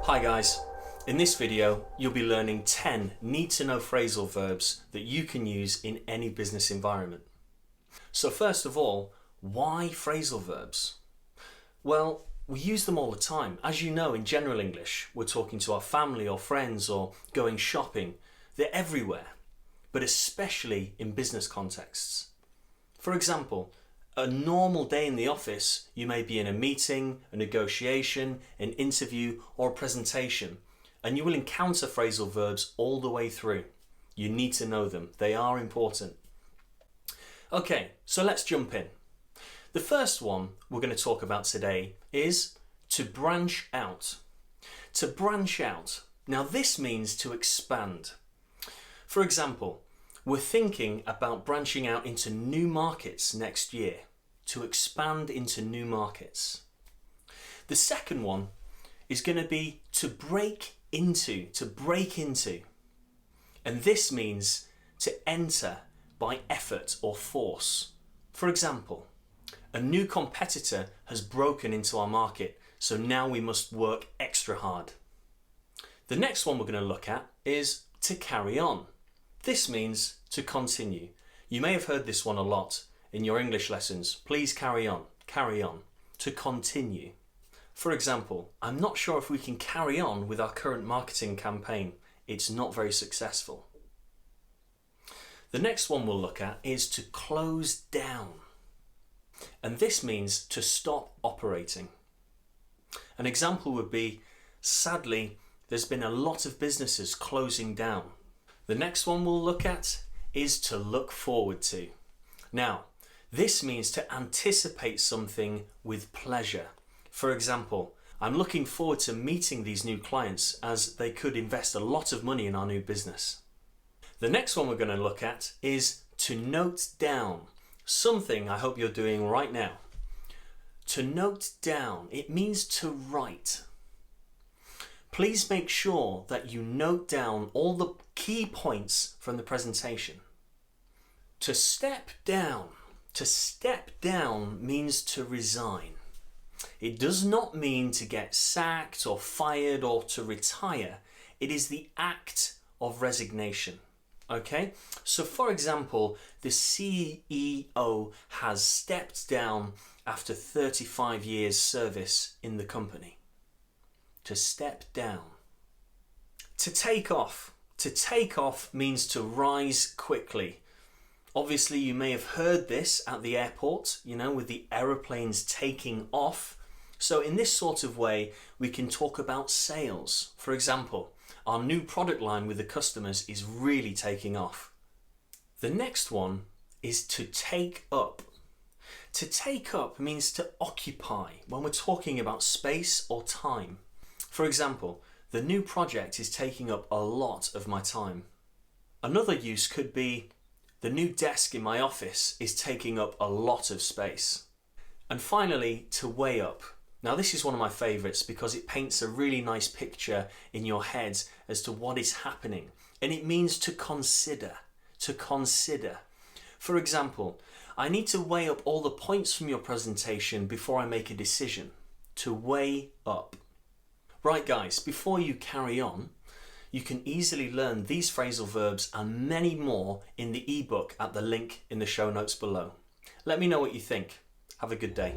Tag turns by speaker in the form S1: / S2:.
S1: Hi guys, in this video you'll be learning 10 need-to-know phrasal verbs that you can use in any business environment. So first of all, why phrasal verbs? Well, we use them all the time. As you know, in general English, we're talking to our family or friends or going shopping. They're everywhere, but especially in business contexts. For example, a normal day in the office, you may be in a meeting, a negotiation, an interview, or a presentation, and you will encounter phrasal verbs all the way through. You need to know them. They are important. Okay, so let's jump in. The first one we're going to talk about today is to branch out. To branch out. Now this means to expand. For example, we're thinking about branching out into new markets next year. To expand into new markets. The second one is going to be to break into. And this means to enter by effort or force. For example, a new competitor has broken into our market, so now we must work extra hard. The next one we're going to look at is to carry on. This means to continue. You may have heard this one a lot in your English lessons. Please carry on, to continue. For example, I'm not sure if we can carry on with our current marketing campaign. It's not very successful. The next one we'll look at is to close down. And this means to stop operating. An example would be, sadly, there's been a lot of businesses closing down. The next one we'll look at is to look forward to. Now, this means to anticipate something with pleasure. For example, I'm looking forward to meeting these new clients as they could invest a lot of money in our new business. The next one we're going to look at is to note down. Something I hope you're doing right now. To note down, it means to write. Please make sure that you note down all the key points from the presentation. To step down. To step down means to resign. It does not mean to get sacked or fired or to retire. It is the act of resignation. Okay? So for example, the CEO has stepped down after 35 years service in the company. To step down. To take off. To take off means to rise quickly. Obviously, you may have heard this at the airport, with the aeroplanes taking off. So in this sort of way, we can talk about sales. For example, our new product line with the customers is really taking off. The next one is to take up. To take up means to occupy when we're talking about space or time. For example, the new project is taking up a lot of my time. Another use could be, the new desk in my office is taking up a lot of space. And finally, to weigh up. Now this is one of my favourites because it paints a really nice picture in your head as to what is happening. And it means to consider. To consider. For example, I need to weigh up all the points from your presentation before I make a decision. To weigh up. Right guys, before you carry on, you can easily learn these phrasal verbs and many more in the ebook at the link in the show notes below. Let me know what you think. Have a good day.